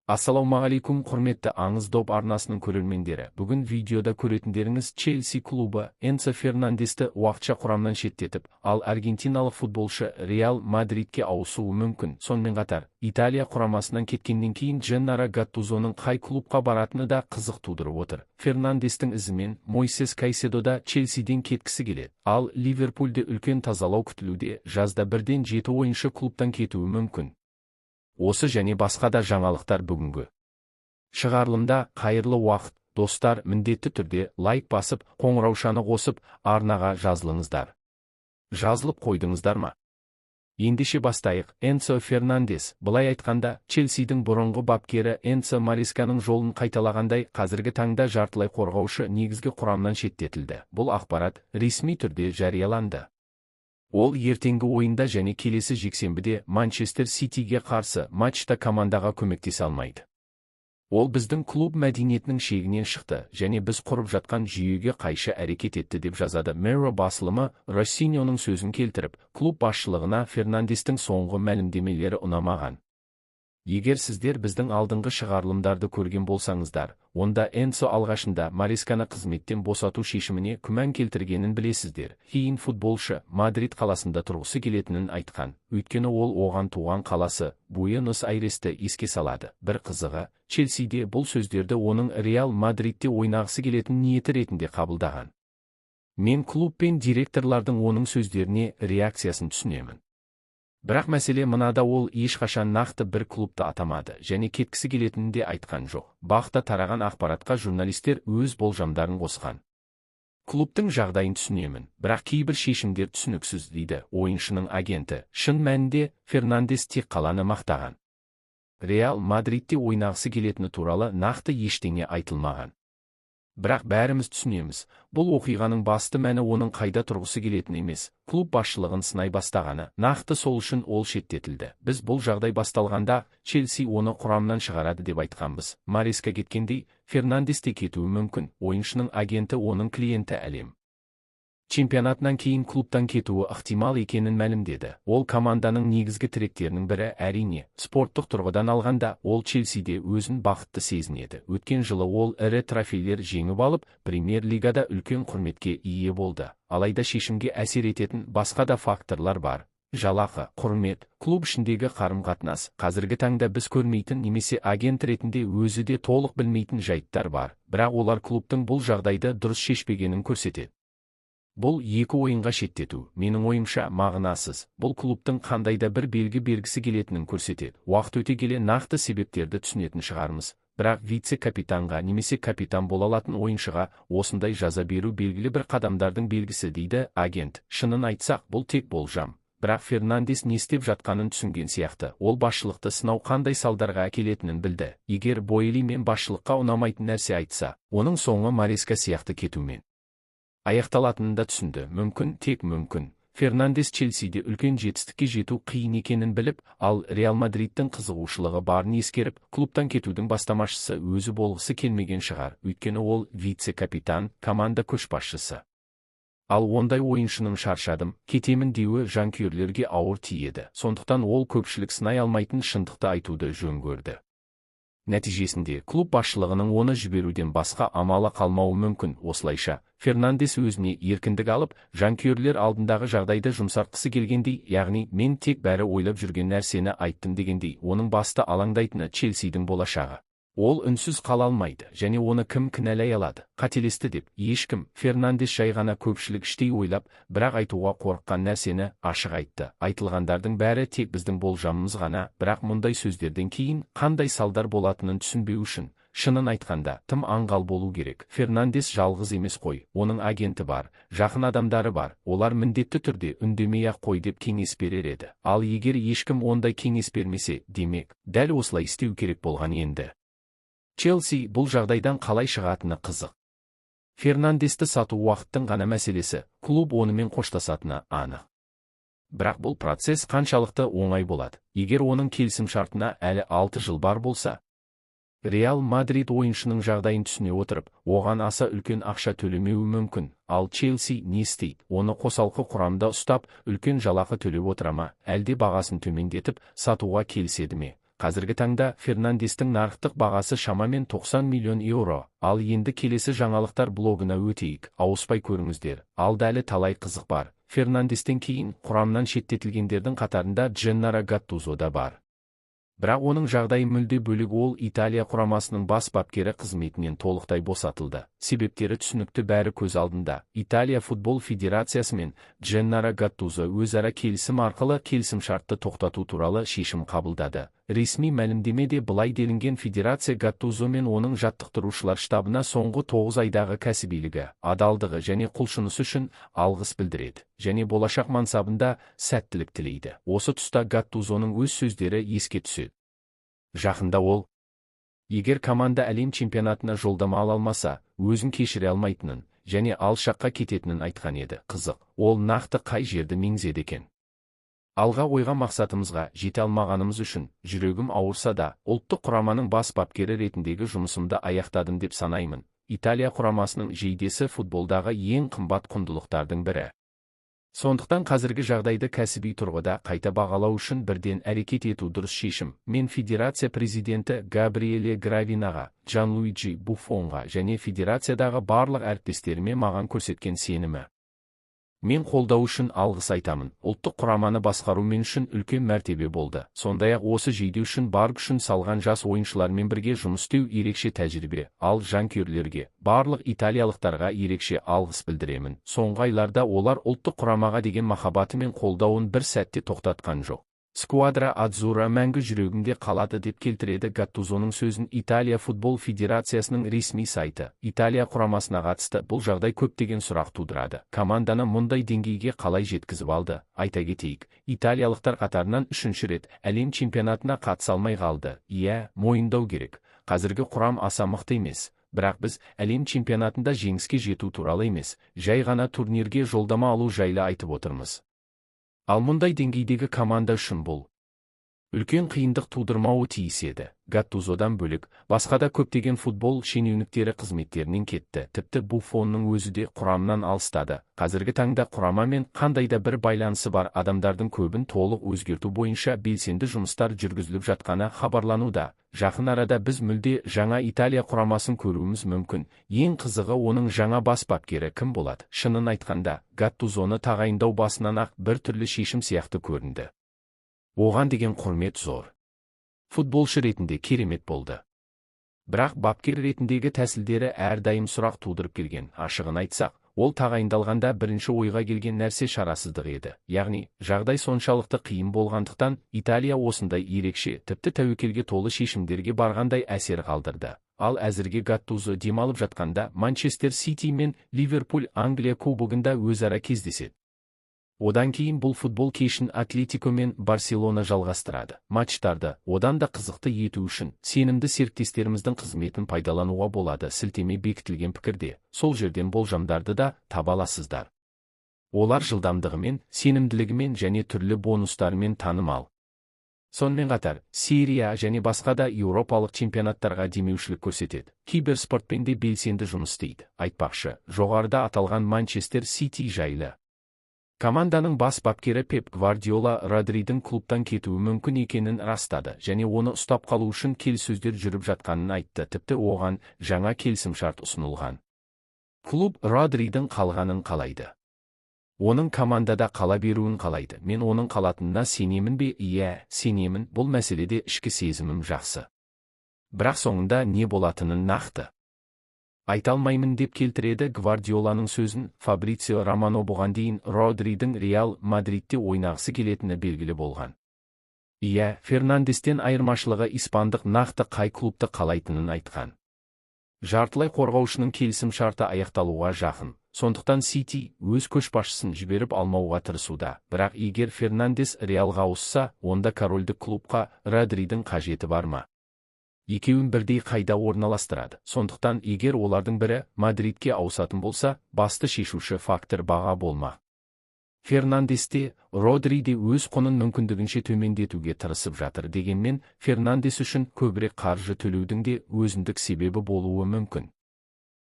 Ассалаумағалейкум, құрметті аңыз доп арнасының көрермендері. Бүгін видеода көретіндеріңіз Челси клубы Энцо Фернандесті уақытша құрамнан шеттетіп, ал аргентиналық футболшы Реал Мадридке ауысуы мүмкін. Сонымен қатар, Италия құрамасынан кеткеннен кейін Дженнаро Гаттузоның қай клубқа баратыны да қызық тудырып отыр. Фернандестің ізімен Мойсес Кайседо да Челсиден кеткісі келеді. Ал Ливерпульде үлкен тазалау күтілуде, жазда 1-7 ойыншы клубтан кетуі мүмкін. Осы және басқа да жаңалықтар бүгінгі шығарылымда. Қайырлы уақыт, достар. Міндетті түрде лайк басып, қоңыраушаны қосып, арнаға жазылыңыздар. Жазылып қойдыңыздар ма? Ендеше бастайық. Энцо Фернандес, былай айтқанда, Челсидің бұрынғы бапкері Энцо Маресканың жолын қайталағандай, қазіргі таңда жартылай қорғаушы негізгі құрамнан шеттетілді. Бұл ақпарат ресми түрде жарияланды. Ол ертеңгі ойында және келесі жексенбіде Манчестер Ситиге қарсы матчта командаға көмектесе алмайды. Ол біздің клуб мәдениетінің шегінен шықты және біз құрып жатқан жүйеге қайшы әрекет етті деп жазады Mirror басылымы. Россиньоның сөзін келтіріп, клуб басшылығына Фернандестің соңғы мәлімдемелері ұнамаған. Егер сіздер біздің алдыңғы шығарылымдарды көрген болсаңыздар, онда Энцо алғашында Маресканы қызметтен босату шешіміне күмән келтіргенін білесіздер. Кейін футболшы Мадрид қаласында тұрғысы келетінін айтқан, өйткені ол оған туған қаласы Буэнос-Айресті еске салады. Бір қызығы, Челсиде бұл сөздерді оның Реал Мадридте ойнағысы келетін ниеті ретінде қабылдаған. Мен клуб пен директорлардың оның сөздеріне реакциясын түсінемін. Бірақ мәселе мынада, ол ешқашан нақты бір клубты атамады және кеткісі келетінін де айтқан жоқ. Бақта тараған ақпаратқа журналистер өз болжамдарын қосқан. Клубтың жағдайын түсінемін, бірақ кейбір шешімдер түсініксіз, дейді ойыншының агенті. Шын мәнінде, Фернандес тек қаланы мақтаған. Реал Мадридте ойнағысы келетіні туралы нақты ештеңе айтылмаған. Бірақ бәріміз түсінеміз, бұл оқиғаның басты мәні оның қайда тұрғысы келетін емес, клуб басшылығын сынай бастағаны. Нақты сол үшін ол шеттетілді. Біз бұл жағдай басталғанда Челси оны құрамнан шығарады деп айтқанбыз. Мареска кеткендей, Фернандес те кетуі мүмкін. Ойыншының агенті оның клиенті әлем чемпионатынан кейін клубтан кетуі ықтимал екенін мәлімдеді. Ол команданың негізгі тіректерінің бірі. Әрине, спорттық тұрғыдан алғанда, ол Челсиде өзін бақытты сезінеді. Өткен жылы ол ірі трофейлер жеңіп алып, Премьер-лигада үлкен құрметке ие болды. Алайда шешімге әсер ететін басқа да факторлар бар. Жалақы, құрмет, клуб ішіндегі қарым-қатынас. Қазіргі таңда біз көрмейтін немесе агент ретінде өзі де толық білмейтін жайттар бар, бірақ олар клубтың бұл жағдайды дұрыс шешпегенін көрсетеді. Бұл екі ойынға шеттету, менің ойымша, мағынасыз. Бұл клубтың қандайда бір белгі бергісі келетінін көрсетеді. Уақыт өте келе нақты себептерді түсінетін шығармыз. Бірақ вице-капитанға немесе капитан бола алатын ойыншыға осындай жаза беру белгілі бір қадамдардың белгісі, дейді агент. Шынын айтсақ, бұл тек болжам. Бірақ Фернандес не істеп жатқанын түсінген сияқты. Ол басшылықты сынау қандай салдарға әкелетінін білді. Егер Боэли мен басшылыққа ұнамайтын нәрсе айтса, оның соңы Мареска сияқты кетумен аяқталатынын да түсінді. Мүмкін, тек мүмкін, Фернандес Челсиде үлкен жетістікке жету қиын екенін біліп, ал Реал Мадридтің қызығушылығы барын ескеріп, клубтан кетудің бастамашысы өзі болғысы келмеген шығар, өйткені ол вице-капитан, команда көшбасшысы. Ал ондай ойыншының шаршадым, кетемін деуі жанкүйерлерге ауыр тиеді. Сондықтан ол көпшілік сынай алмайтын шындықты айтуды жөн көрді. Нәтижесінде клуб басшылығының оны жіберуден басқа амалы қалмауы мүмкін. Осылайша, Фернандес өзіне еркіндік алып, жанкүйерлер алдындағы жағдайды жұмсартқысы келгендей, яғни мен тек бәрі ойлап жүрген нәрсені айттым дегендей, оның басты алаңдайтыны Челсидің болашағы. Ол үнсіз қала алмайды және оны кім кінәлай алады? Қателесті деп ешкім. Фернандес жай ғана көпшілік іштей ойлап, бірақ айтуға қорыққан нәрсені ашық айтты. Айтылғандардың бәрі тек біздің болжамымыз ғана, бірақ мұндай сөздерден кейін қандай салдар болатынын түсінбеу үшін, шынын айтқанда, тым аңғал болу керек. Фернандес жалғыз емес қой, оның агенті бар, жақын адамдары бар. Олар міндетті түрде үндемей-ақ қой деп кеңес берер еді. Ал егер ешкім ондай кеңес бермесе, демек, дәл осылай істеу керек болған енді. Челси бұл жағдайдан қалай шығатыны қызық. Фернандесті сату уақыттың ғана мәселесі, клуб онымен қоштасатыны анық. Бірақ бұл процесс қаншалықты оңай болады? Егер оның келісім шартына әлі 6 жыл бар болса, Реал Мадрид ойыншының жағдайын түсіне отырып, оған аса үлкен ақша төлемеуі мүмкін. Ал Челси не істейді? Оны қосалқы құрамда ұстап, үлкен жалақы төлеп отыра ма, әлде бағасын төмендетіп, сатуға келіседі ме? Қазіргі таңда Фернандестің нарықтық бағасы шамамен 90 миллион еуро. Ал енді келесі жаңалықтар блогына өтейік. Ауыспай көріңіздер. Алда әлі талай қызық бар. Фернандестен кейін құрамнан шеттетілгендердің қатарында Дженнаро Гаттузо да бар. Бірақ оның жағдайы мүлде бөлек. Ол Италия құрамасының бас бапкері қызметінен толықтай босатылды. Себептері түсінікті, бәрі көз алдында. Италия футбол федерациясы мен Дженнаро Гаттузо өзара келісім арқылы келісімшартты тоқтату туралы шешім қабылдады. Ресми мәлімдемеде былай делінген: федерация Гаттузо мен оның жаттықтырушылар штабына соңғы 9 айдағы кәсібилігі, адалдығы және құлшынысы үшін алғыс білдіреді және болашақ мансабында сәттілік тілейді. Осы тұста Гаттузоның өз сөздері еске түседі. Жақында ол, егер команда әлем чемпионатына жолдама ала алмаса, өзін кешіре алмайтынын және алшаққа кететінін айтқан еді. Қызық, ол нақты қай жерді меңзеді екен? Алға қойған мақсатымызға жете алмағанымыз үшін жүрегім ауырса да, ұлттық құраманың бас бапкері ретіндегі жұмысымды аяқтадым деп санаймын. Италия құрамасының жейдесі футболдағы ең қымбат құндылықтардың бірі. Сондықтан қазіргі жағдайды кәсіби тұрғыда қайта бағалау үшін бірден әрекет ету дұрыс шешім. Мен федерация президенті Габриэле Гравинаға, Джанлуиджи Буффонға және федерациядағы барлық әріптестеріме маған көрсеткен сенімі мен қолдау үшін алғыс айтамын. Ұлттық құраманы басқару мен үшін үлкен мәртебе болды. Сондай-ақ осы жейде үшін бар күшін салған жас ойыншылармен бірге жұмыс істеу ерекше тәжірибе. Ал жанкүйерлерге, барлық италиялықтарға ерекше алғыс білдіремін. Соңғы айларда олар ұлттық құрамаға деген махаббаты мен қолдауын бір сәтте тоқтатқан жоқ. Сквадра Адзура мәңгі жүрегімде қалады деп келтіреді Гаттузоның сөзін Италия футбол федерациясының ресми сайты. Италия құрамасына қатысты бұл жағдай көптеген сұрақ тудырады. Команданы мұндай деңгейге қалай жеткізіп алды? Айта кетейік, италиялықтар қатарынан 3-ші рет әлем чемпионатына қатыса алмай қалды. Иә, мойындау керек, қазіргі құрам аса мықты емес. Бірақ біз әлем чемпионатында жеңіске жету туралы емес, жай ғана турнирге жолдама алу жайлы айтып отырмыз. Ал мұндай деңгейдегі команда үшін бұл үлкен қиындық тудырмауы тиіс еді. Гаттузодан бөлек, басқа да көптеген футбол шенеуніктері қызметтерінен кетті. Тіпті Буффонның өзі де құрамнан алыстады. Қазіргі таңда құрамамен қандай да бір байланысы бар адамдардың көбін толық өзгерту бойынша белсенді жұмыстар жүргізіліп жатқаны хабарлануда. Жақын арада біз мүлде жаңа Италия құрамасын көруіміз мүмкін. Ең қызығы, оның жаңа бас бапкері кім болады? Шынын айтқанда, Гаттузоны тағайындау басынан-ақ бір түрлі шешім сияқты көрінді. Оған деген құрмет зор. Футболшы ретінде керемет болды. Бірақ бапкер ретіндегі тәсілдері әрдайым сұрақ тудырып келген. Ашығын айтсақ, ол тағайындалғанда бірінші ойға келген нәрсе шарасыздық еді. Яғни, жағдай соншалықты қиын болғандықтан, Италия осындай ерекше, тіпті тәуекелге толы шешімдерге барғандай әсер қалдырды. Ал әзірге Гаттузо демалып жатқанда Манчестер Сити мен Ливерпуль Англия кубогында өзара кездеседі. Одан кейін бұл футбол кешін Атлетико мен Барселона жалғастырады. Матчтарды одан да қызықты ету үшін сенімді серіктестеріміздің қызметін пайдалануға болады. Сілтеме бекітілген пікірде, сол жерден болжамдарды да таба аласыздар. Олар жылдамдығымен, сенімділігімен және түрлі бонустарымен танымал. Сонымен қатар, Сирия және басқа да еуропалық чемпионаттарға демеушілік көрсетеді. Киберспортпен де белсенді жұмыс істейді. Айтпақшы, жоғарыда аталған Манчестер Сити жайлы. Команданың бас бапкері Пеп Гвардиола Родридің клубтан кетуі мүмкін екенін растады және оны ұстап қалу үшін келіссөздер жүріп жатқанын айтты. Тіпті оған жаңа келісімшарт ұсынылған. Клуб Родридің қалғанын қалайды. Оның командада қала беруін қалайды. Мен оның қалатынына сенемін бе? Иә, сенемін. Бұл мәселеде ішкі сезімім жақсы. Бірақ соңында не болатынын нақты айта алмаймын деп келтіреді Гвардиоланың сөзін. Фабрицио Романо бұған дейін Родридің Реал Мадридте ойнағысы келетіні белгілі болған. Иә, Фернандестен айырмашылығы испандық нақты қай клубты қалайтынын айтқан. Жартылай қорғаушының келісім шарты аяқталуға жақын. Сондықтан Сити өз көшбасшысын жіберіп алмауға тырысуда. Бірақ егер Фернандес Реалға ауысса, онда корольдік клубқа Родридің қажеті бар ма? Екеуін бірдей қайда орналастырады. Сондықтан егер олардың бірі Мадридке ауысатын болса, басты шешуші фактор баға болмақ. Фернандес те, Родри де өз құнын мүмкіндігінше төмендетуге тырысып жатыр. Дегенмен, Фернандес үшін көбірек қаржы төлеудің де өзіндік себебі болуы мүмкін.